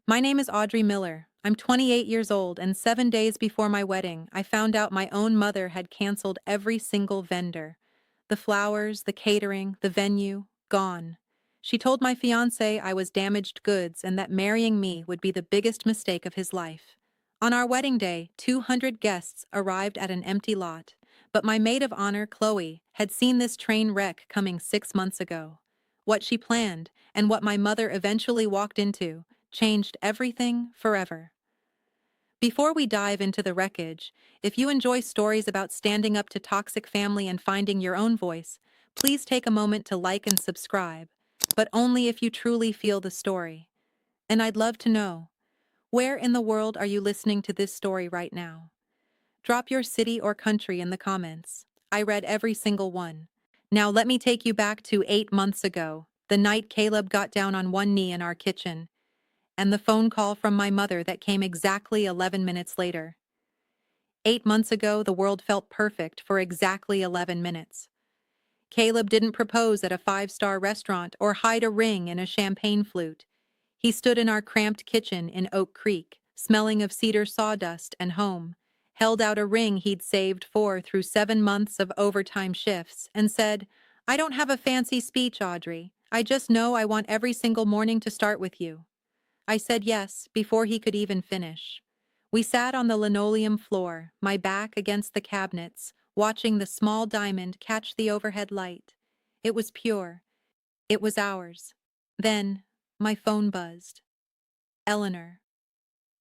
My name is Audrey Miller. I'm 28 years old, and 7 days before my wedding, I found out my own mother had canceled every single vendor. The flowers, the catering, the venue, gone. She told my fiancé I was damaged goods and that marrying me would be the biggest mistake of his life. On our wedding day, 200 guests arrived at an empty lot, but my maid of honor, Chloe, had seen this train wreck coming 6 months ago. What she planned, and what my mother eventually walked into, changed everything forever. Before we dive into the wreckage, if you enjoy stories about standing up to toxic family and finding your own voice, please take a moment to like and subscribe, but only if you truly feel the story. And I'd love to know, where in the world are you listening to this story right now? Drop your city or country in the comments. I read every single one. Now let me take you back to 8 months ago, the night Caleb got down on one knee in our kitchen, and the phone call from my mother that came exactly 11 minutes later. 8 months ago, the world felt perfect for exactly 11 minutes. Caleb didn't propose at a five-star restaurant or hide a ring in a champagne flute. He stood in our cramped kitchen in Oak Creek, smelling of cedar sawdust and home, held out a ring he'd saved for through 7 months of overtime shifts, and said, "I don't have a fancy speech, Audrey. I just know I want every single morning to start with you." I said yes before he could even finish. We sat on the linoleum floor, my back against the cabinets, watching the small diamond catch the overhead light. It was pure. It was ours. Then, my phone buzzed. Eleanor.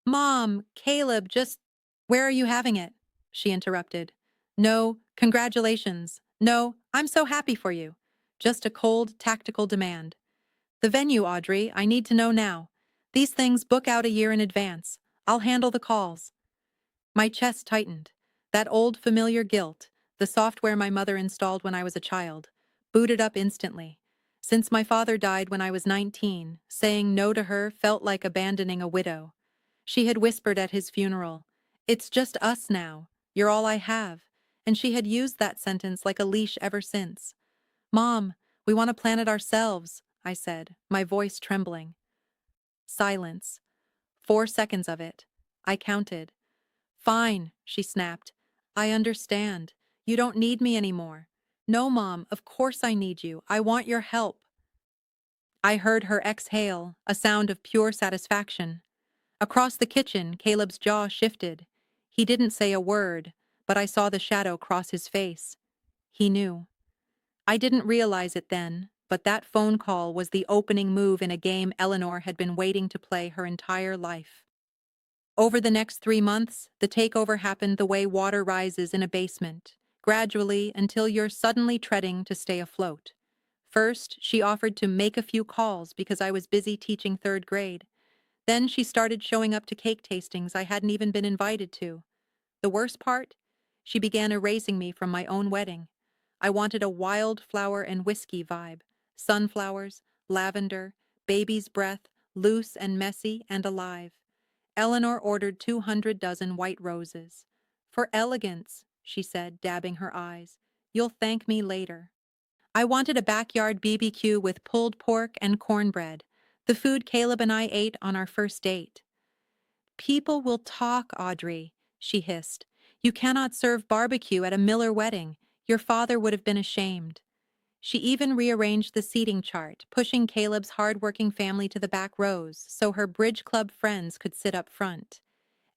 "Mom, Caleb, just— Where are you having it?" she interrupted. "No, congratulations. No, I'm so happy for you. Just a cold, tactical demand. The venue, Audrey, I need to know now. These things book out a year in advance. I'll handle the calls." My chest tightened. That old familiar guilt, the software my mother installed when I was a child, booted up instantly. Since my father died when I was 19, saying no to her felt like abandoning a widow. She had whispered at his funeral, "It's just us now. You're all I have." And she had used that sentence like a leash ever since. "Mom, we want to plan it ourselves," I said, my voice trembling. Silence. 4 seconds of it. I counted. "Fine," she snapped. "I understand. You don't need me anymore." "No, Mom, of course I need you. I want your help." I heard her exhale, a sound of pure satisfaction. Across the kitchen, Caleb's jaw shifted. He didn't say a word, but I saw the shadow cross his face. He knew. I didn't realize it then, but that phone call was the opening move in a game Eleanor had been waiting to play her entire life. Over the next 3 months, the takeover happened the way water rises in a basement, gradually until you're suddenly treading to stay afloat. First, she offered to make a few calls because I was busy teaching third grade. Then she started showing up to cake tastings I hadn't even been invited to. The worst part? She began erasing me from my own wedding. I wanted a wildflower and whiskey vibe. Sunflowers, lavender, baby's breath, loose and messy and alive. Eleanor ordered 200 dozen white roses. "For elegance," she said, dabbing her eyes. "You'll thank me later." I wanted a backyard BBQ with pulled pork and cornbread, the food Caleb and I ate on our first date. "People will talk, Audrey," she hissed. "You cannot serve barbecue at a Miller wedding. Your father would have been ashamed." She even rearranged the seating chart, pushing Caleb's hard-working family to the back rows so her bridge club friends could sit up front.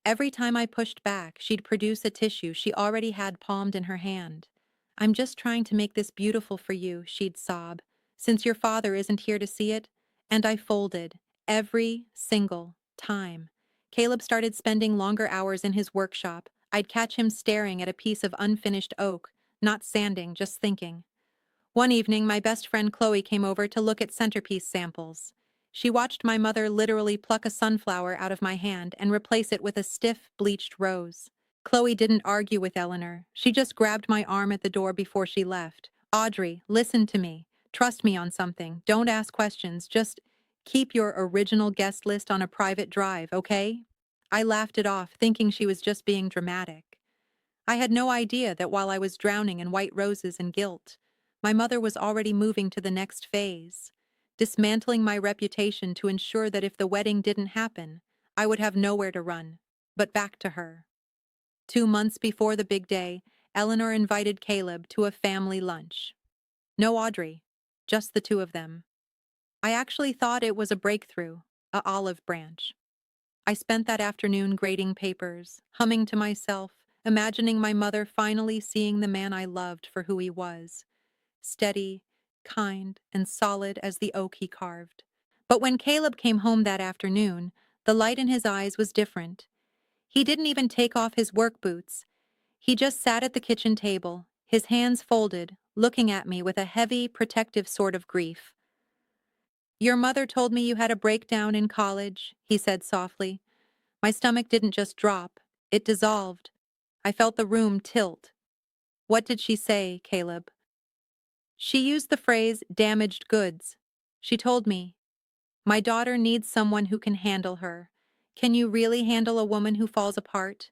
Every time I pushed back, she'd produce a tissue she already had palmed in her hand. "I'm just trying to make this beautiful for you," she'd sob, "since your father isn't here to see it." And I folded, every single time. Caleb started spending longer hours in his workshop. I'd catch him staring at a piece of unfinished oak, not sanding, just thinking. One evening, my best friend Chloe came over to look at centerpiece samples. She watched my mother literally pluck a sunflower out of my hand and replace it with a stiff, bleached rose. Chloe didn't argue with Eleanor. She just grabbed my arm at the door before she left. "Audrey, listen to me. Trust me on something. Don't ask questions. Just keep your original guest list on a private drive, okay?" I laughed it off, thinking she was just being dramatic. I had no idea that while I was drowning in white roses and guilt, my mother was already moving to the next phase. dismantling my reputation to ensure that if the wedding didn't happen, I would have nowhere to run, but back to her. 2 months before the big day, Eleanor invited Caleb to a family lunch. No Audrey, just the two of them. I actually thought it was a breakthrough, a olive branch. I spent that afternoon grading papers, humming to myself, imagining my mother finally seeing the man I loved for who he was, steady, kind, and solid as the oak he carved. But when Caleb came home that afternoon, the light in his eyes was different. He didn't even take off his work boots. He just sat at the kitchen table, his hands folded, looking at me with a heavy, protective sort of grief. "Your mother told me you had a breakdown in college," he said softly. My stomach didn't just drop, it dissolved. I felt the room tilt. "What did she say, Caleb?" "She used the phrase damaged goods. She told me, 'My daughter needs someone who can handle her. Can you really handle a woman who falls apart?'"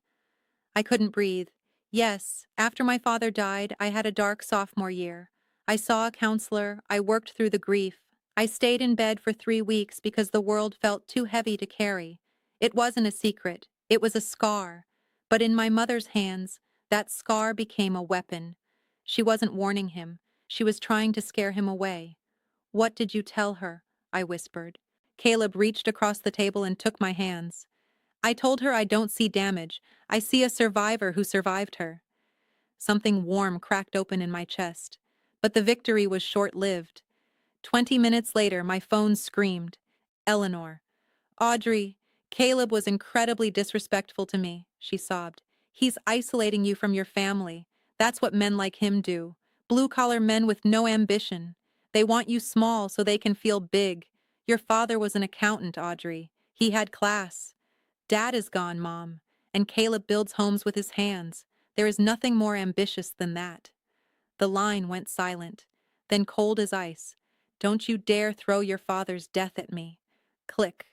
I couldn't breathe. Yes, after my father died, I had a dark sophomore year. I saw a counselor, I worked through the grief. I stayed in bed for 3 weeks because the world felt too heavy to carry. It wasn't a secret, it was a scar. But in my mother's hands, that scar became a weapon. She wasn't warning him, she was trying to scare him away. "What did you tell her?" I whispered. Caleb reached across the table and took my hands. "I told her I don't see damage. I see a survivor who survived her." Something warm cracked open in my chest. But the victory was short-lived. 20 minutes later, my phone screamed, "Eleanor." "Audrey, Caleb was incredibly disrespectful to me," she sobbed. "He's isolating you from your family. That's what men like him do. Blue-collar men with no ambition. They want you small so they can feel big. Your father was an accountant, Audrey. He had class. Dad is gone, Mom, and Caleb builds homes with his hands. There is nothing more ambitious than that." The line went silent, then cold as ice. "Don't you dare throw your father's death at me." Click.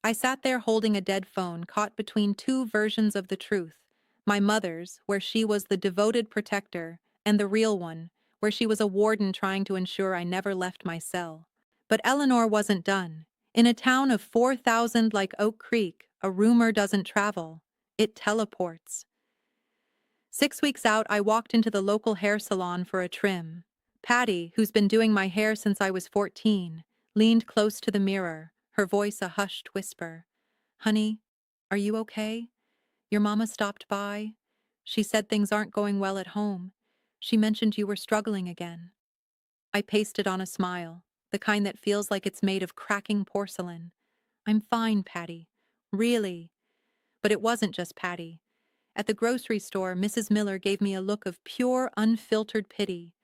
I sat there holding a dead phone, caught between two versions of the truth. My mother's, where she was the devoted protector, and the real one, where she was a warden trying to ensure I never left my cell. But Eleanor wasn't done. In a town of 4,000 like Oak Creek, a rumor doesn't travel. It teleports. 6 weeks out, I walked into the local hair salon for a trim. Patty, who's been doing my hair since I was 14, leaned close to the mirror, her voice a hushed whisper. "Honey, are you okay? Your mama stopped by. She said things aren't going well at home. She mentioned you were struggling again." I pasted on a smile, the kind that feels like it's made of cracking porcelain. "I'm fine, Patty. Really." But it wasn't just Patty. At the grocery store, Mrs. Miller gave me a look of pure, unfiltered pity.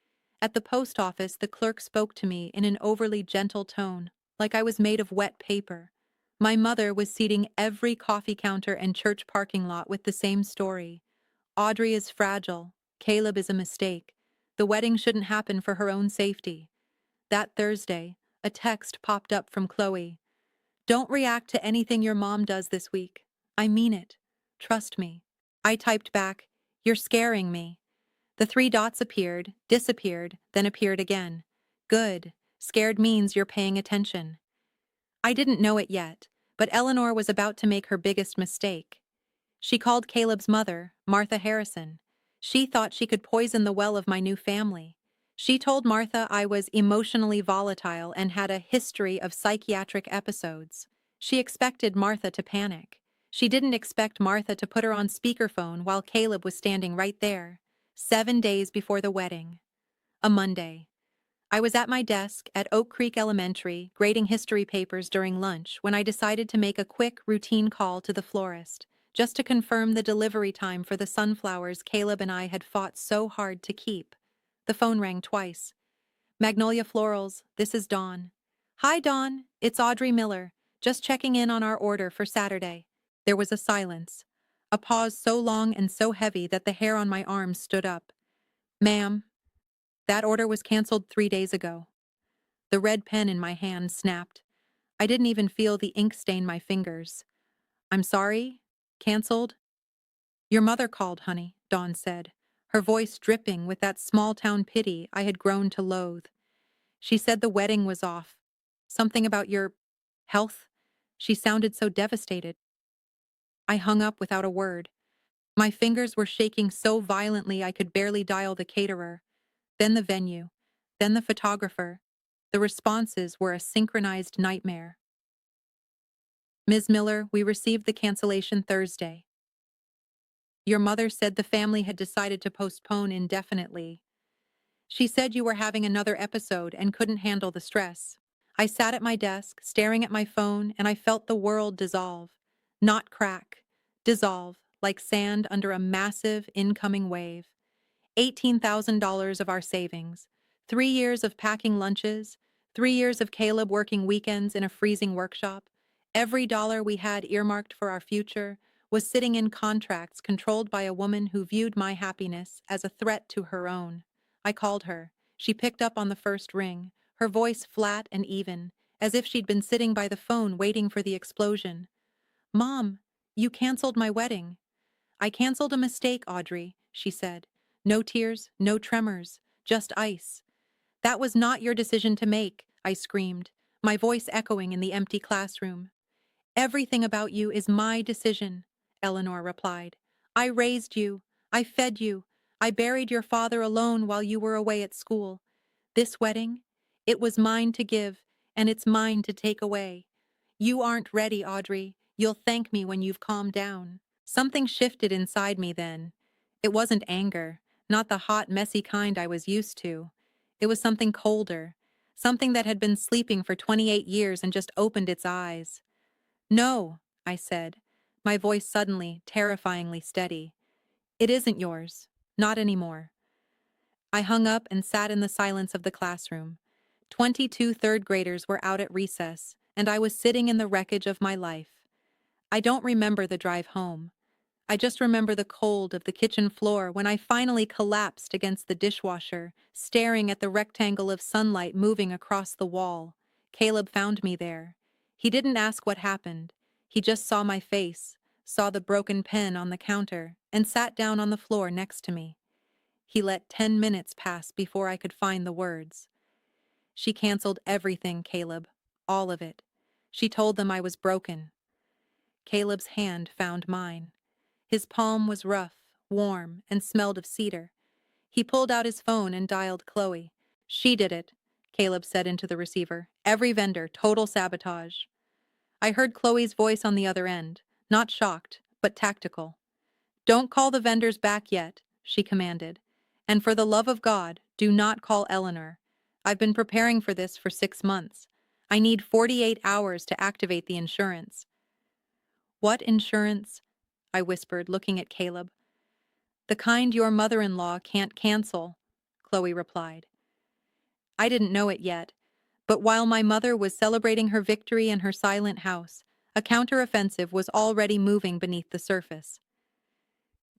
At the post office, the clerk spoke to me in an overly gentle tone, like I was made of wet paper. My mother was seating every coffee counter and church parking lot with the same story. "Audrey is fragile. Caleb is a mistake. The wedding shouldn't happen for her own safety." That Thursday, a text popped up from Chloe. "Don't react to anything your mom does this week. I mean it. Trust me." I typed back, "You're scaring me." The three dots appeared, disappeared, then appeared again. Good. Scared means you're paying attention. I didn't know it yet, but Eleanor was about to make her biggest mistake. She called Caleb's mother, Martha Harrison. She thought she could poison the well of my new family. She told Martha I was emotionally volatile and had a history of psychiatric episodes. She expected Martha to panic. She didn't expect Martha to put her on speakerphone while Caleb was standing right there, 7 days before the wedding. A Monday. I was at my desk at Oak Creek Elementary, grading history papers during lunch, when I decided to make a quick, routine call to the florist, just to confirm the delivery time for the sunflowers Caleb and I had fought so hard to keep. The phone rang twice. "Magnolia Florals, this is Dawn." "Hi, Dawn. It's Audrey Miller. Just checking in on our order for Saturday." There was a silence, a pause so long and so heavy that the hair on my arms stood up. "Ma'am, that order was canceled 3 days ago." The red pen in my hand snapped. I didn't even feel the ink stain my fingers. "I'm sorry? Canceled?" "Your mother called, honey," Dawn said, her voice dripping with that small-town pity I had grown to loathe. "She said the wedding was off. Something about your health? She sounded so devastated. I hung up without a word. My fingers were shaking so violently I could barely dial the caterer, then the venue, then the photographer. The responses were a synchronized nightmare. Ms. Miller, we received the cancellation Thursday. Your mother said the family had decided to postpone indefinitely. She said you were having another episode and couldn't handle the stress. I sat at my desk, staring at my phone, and I felt the world dissolve. Not crack, dissolve, like sand under a massive incoming wave. $18,000 of our savings, 3 years of packing lunches, 3 years of Caleb working weekends in a freezing workshop. Every dollar we had earmarked for our future was sitting in contracts controlled by a woman who viewed my happiness as a threat to her own. I called her. She picked up on the first ring, her voice flat and even, as if she'd been sitting by the phone waiting for the explosion. "Mom, you canceled my wedding." "I canceled a mistake, Audrey," she said. No tears, no tremors, just ice. "That was not your decision to make," I screamed, my voice echoing in the empty classroom. "Everything about you is my decision," Eleanor replied. "I raised you. I fed you. I buried your father alone while you were away at school. This wedding, it was mine to give, and it's mine to take away. You aren't ready, Audrey. You'll thank me when you've calmed down." Something shifted inside me then. It wasn't anger, not the hot, messy kind I was used to. It was something colder, something that had been sleeping for 28 years and just opened its eyes. "No," I said, my voice suddenly, terrifyingly steady. "It isn't yours. Not anymore." I hung up and sat in the silence of the classroom. 22 third graders were out at recess, and I was sitting in the wreckage of my life. I don't remember the drive home. I just remember the cold of the kitchen floor when I finally collapsed against the dishwasher, staring at the rectangle of sunlight moving across the wall. Caleb found me there. He didn't ask what happened. He just saw my face, saw the broken pen on the counter, and sat down on the floor next to me. He let 10 minutes pass before I could find the words. "She canceled everything, Caleb. All of it. She told them I was broken." Caleb's hand found mine. His palm was rough, warm, and smelled of cedar. He pulled out his phone and dialed Chloe. "She did it," Caleb said into the receiver. "Every vendor, total sabotage." I heard Chloe's voice on the other end, not shocked, but tactical. "Don't call the vendors back yet," she commanded. "And for the love of God, do not call Eleanor. I've been preparing for this for 6 months. I need 48 hours to activate the insurance." "What insurance?" I whispered, looking at Caleb. "The kind your mother-in-law can't cancel," Chloe replied. I didn't know it yet, but while my mother was celebrating her victory in her silent house, a counteroffensive was already moving beneath the surface.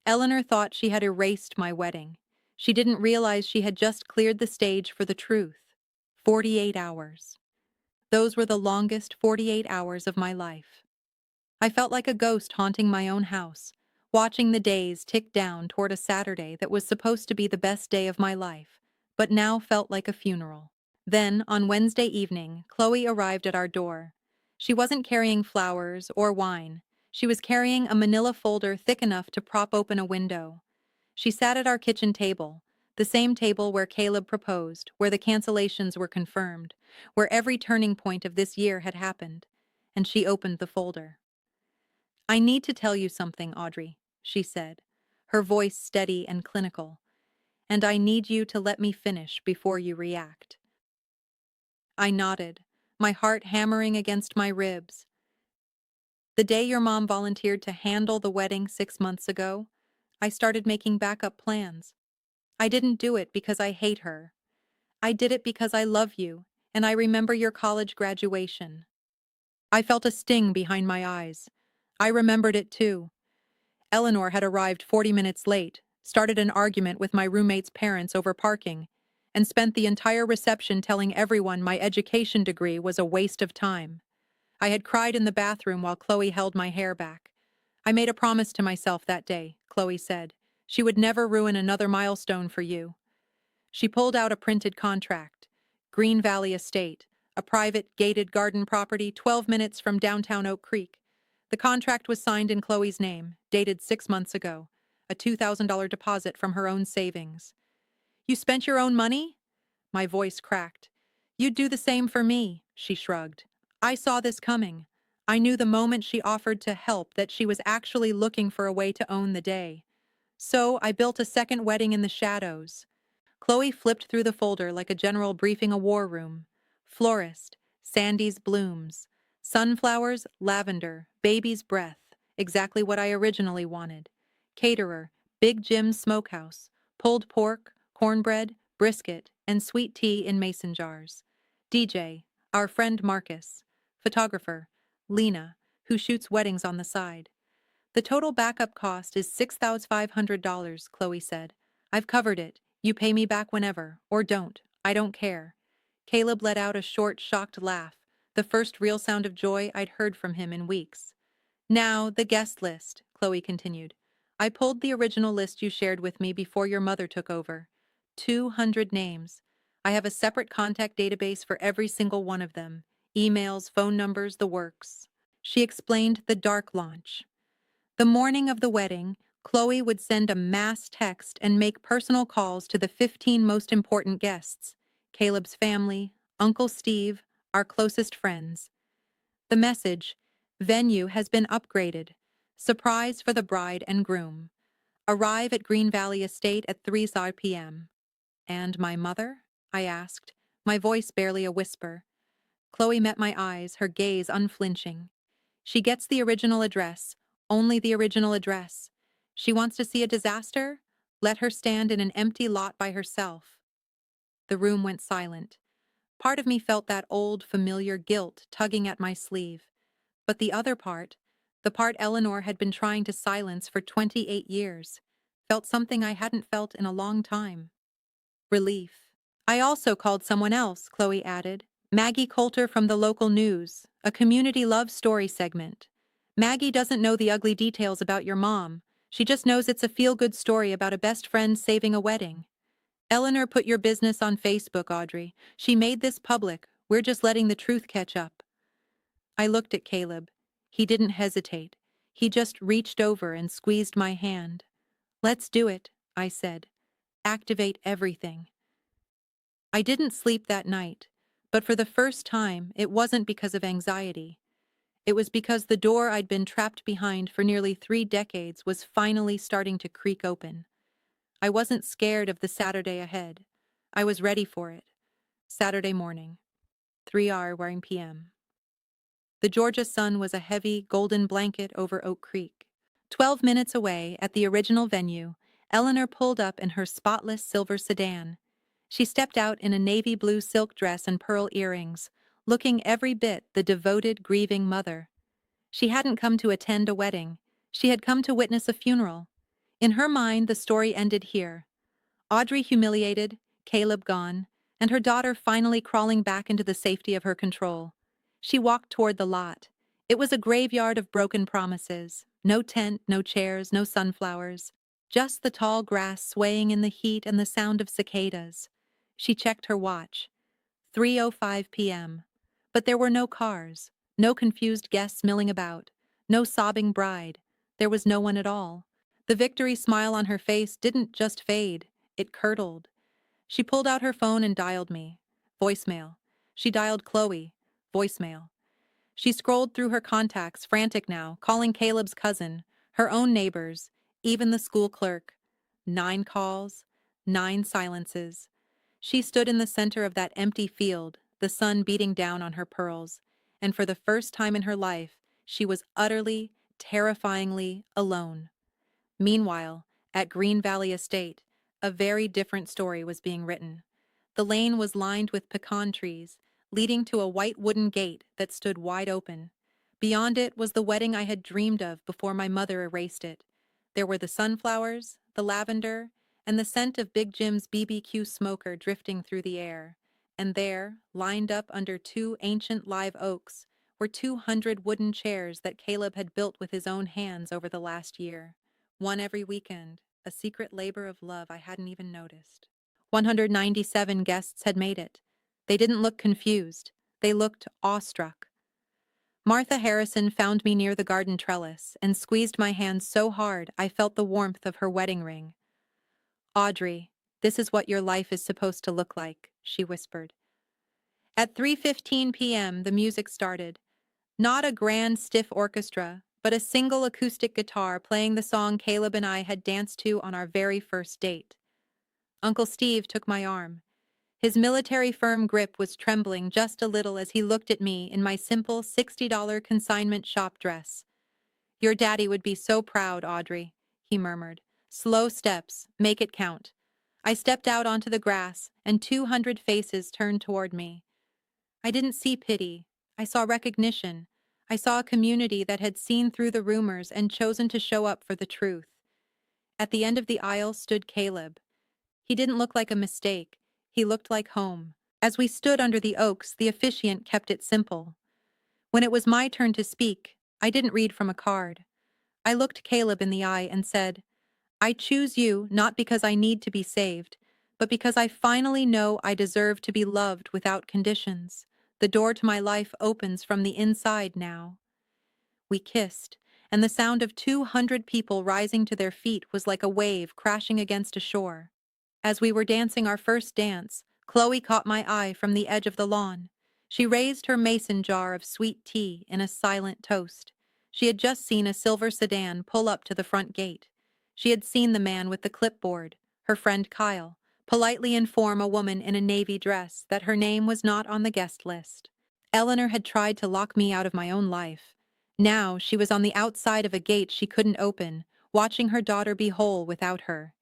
Eleanor thought she had erased my wedding. She didn't realize she had just cleared the stage for the truth. 48 hours. Those were the longest 48 hours of my life. I felt like a ghost haunting my own house, watching the days tick down toward a Saturday that was supposed to be the best day of my life, but now felt like a funeral. Then, on Wednesday evening, Chloe arrived at our door. She wasn't carrying flowers or wine. She was carrying a manila folder thick enough to prop open a window. She sat at our kitchen table, the same table where Caleb proposed, where the cancellations were confirmed, where every turning point of this year had happened, and she opened the folder. "I need to tell you something, Audrey," she said, her voice steady and clinical, "and I need you to let me finish before you react." I nodded, my heart hammering against my ribs. "The day your mom volunteered to handle the wedding 6 months ago, I started making backup plans. I didn't do it because I hate her. I did it because I love you, and I remember your college graduation." I felt a sting behind my eyes. I remembered it too. Eleanor had arrived 40 minutes late, started an argument with my roommate's parents over parking, and spent the entire reception telling everyone my education degree was a waste of time. I had cried in the bathroom while Chloe held my hair back. "I made a promise to myself that day," Chloe said. "She would never ruin another milestone for you." She pulled out a printed contract. Green Valley Estate, a private, gated garden property 12 minutes from downtown Oak Creek. The contract was signed in Chloe's name, dated 6 months ago, a $2,000 deposit from her own savings. You spent your own money? My voice cracked. You'd do the same for me, she shrugged. I saw this coming. I knew the moment she offered to help that she was actually looking for a way to own the day. So I built a second wedding in the shadows. Chloe flipped through the folder like a general briefing a war room. Florist, Sandy's blooms. Sunflowers, lavender, baby's breath. Exactly what I originally wanted. Caterer, Big Jim's Smokehouse. Pulled pork, cornbread, brisket, and sweet tea in mason jars. DJ, our friend Marcus. Photographer, Lena, who shoots weddings on the side. The total backup cost is $6,500, Chloe said. I've covered it. You pay me back whenever, or don't. I don't care. Caleb let out a short, shocked laugh, the first real sound of joy I'd heard from him in weeks. Now, the guest list, Chloe continued. I pulled the original list you shared with me before your mother took over. 200 names. I have a separate contact database for every single one of them. Emails, phone numbers, the works. She explained the dark launch. The morning of the wedding, Chloe would send a mass text and make personal calls to the 15 most important guests, Caleb's family, Uncle Steve, our closest friends. The message, venue has been upgraded. Surprise for the bride and groom. Arrive at Green Valley Estate at 3 p.m. And my mother? I asked, my voice barely a whisper. Chloe met my eyes, her gaze unflinching. She gets the original address, only the original address. She wants to see a disaster? Let her stand in an empty lot by herself. The room went silent. Part of me felt that old, familiar guilt tugging at my sleeve. But the other part, the part Eleanor had been trying to silence for 28 years, felt something I hadn't felt in a long time. Relief. I also called someone else, Chloe added. Maggie Coulter from the local news, a community love story segment. Maggie doesn't know the ugly details about your mom. She just knows it's a feel-good story about a best friend saving a wedding. Eleanor put your business on Facebook, Audrey. She made this public. We're just letting the truth catch up. I looked at Caleb. He didn't hesitate. He just reached over and squeezed my hand. Let's do it, I said. Activate everything. I didn't sleep that night, but for the first time, it wasn't because of anxiety. It was because the door I'd been trapped behind for nearly 3 decades was finally starting to creak open. I wasn't scared of the Saturday ahead. I was ready for it. Saturday morning, 3 p.m. The Georgia sun was a heavy, golden blanket over Oak Creek. 12 minutes away, at the original venue, Eleanor pulled up in her spotless silver sedan. She stepped out in a navy blue silk dress and pearl earrings, looking every bit the devoted, grieving mother. She hadn't come to attend a wedding. She had come to witness a funeral. In her mind, the story ended here. Audrey humiliated, Caleb gone, and her daughter finally crawling back into the safety of her control. She walked toward the lot. It was a graveyard of broken promises. No tent, no chairs, no sunflowers. Just the tall grass swaying in the heat and the sound of cicadas. She checked her watch. 3:05 p.m. But there were no cars, no confused guests milling about, no sobbing bride. There was no one at all. The victory smile on her face didn't just fade, it curdled. She pulled out her phone and dialed me. Voicemail. She dialed Chloe. Voicemail. She scrolled through her contacts, frantic now, calling Caleb's cousin, her own neighbors, even the school clerk. 9 calls, 9 silences. She stood in the center of that empty field, the sun beating down on her pearls, and for the first time in her life, she was utterly, terrifyingly alone. Meanwhile, at Green Valley Estate, a very different story was being written. The lane was lined with pecan trees, leading to a white wooden gate that stood wide open. Beyond it was the wedding I had dreamed of before my mother erased it. There were the sunflowers, the lavender, and the scent of Big Jim's BBQ smoker drifting through the air. And there, lined up under 2 ancient live oaks, were 200 wooden chairs that Caleb had built with his own hands over the last year. One every weekend, a secret labor of love I hadn't even noticed. 197 guests had made it. They didn't look confused. They looked awestruck. Martha Harrison found me near the garden trellis and squeezed my hand so hard I felt the warmth of her wedding ring. "Audrey, this is what your life is supposed to look like," she whispered. At 3:15 p.m., the music started. Not a grand, stiff orchestra, but a single acoustic guitar playing the song Caleb and I had danced to on our very first date. Uncle Steve took my arm. His military firm grip was trembling just a little as he looked at me in my simple $60 consignment shop dress. "Your daddy would be so proud, Audrey," he murmured. "Slow steps, make it count." I stepped out onto the grass, and 200 faces turned toward me. I didn't see pity. I saw recognition. I saw a community that had seen through the rumors and chosen to show up for the truth. At the end of the aisle stood Caleb. He didn't look like a mistake. He looked like home. As we stood under the oaks, the officiant kept it simple. When it was my turn to speak, I didn't read from a card. I looked Caleb in the eye and said, "I choose you not because I need to be saved, but because I finally know I deserve to be loved without conditions. The door to my life opens from the inside now." We kissed, and the sound of 200 people rising to their feet was like a wave crashing against a shore. As we were dancing our first dance, Chloe caught my eye from the edge of the lawn. She raised her mason jar of sweet tea in a silent toast. She had just seen a silver sedan pull up to the front gate. She had seen the man with the clipboard, her friend Kyle, politely inform a woman in a navy dress that her name was not on the guest list. Eleanor had tried to lock me out of my own life. Now she was on the outside of a gate she couldn't open, watching her daughter be whole without her.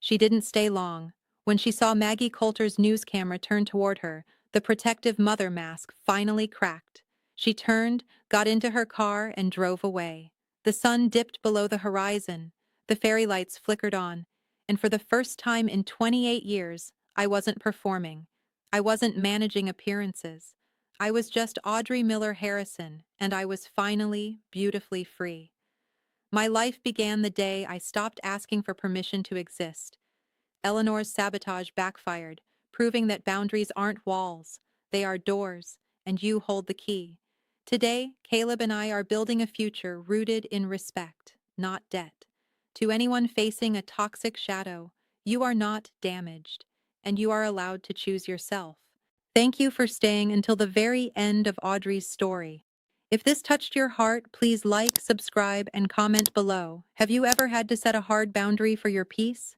She didn't stay long. When she saw Maggie Coulter's news camera turn toward her, the protective mother mask finally cracked. She turned, got into her car, and drove away. The sun dipped below the horizon. The fairy lights flickered on. And for the first time in 28 years, I wasn't performing. I wasn't managing appearances. I was just Audrey Miller Harrison, and I was finally, beautifully free. My life began the day I stopped asking for permission to exist. Eleanor's sabotage backfired, proving that boundaries aren't walls, they are doors, and you hold the key. Today, Caleb and I are building a future rooted in respect, not debt. To anyone facing a toxic shadow, you are not damaged, and you are allowed to choose yourself. Thank you for staying until the very end of Audrey's story. If this touched your heart, please like, subscribe, and comment below. Have you ever had to set a hard boundary for your peace?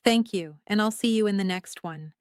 Thank you, and I'll see you in the next one.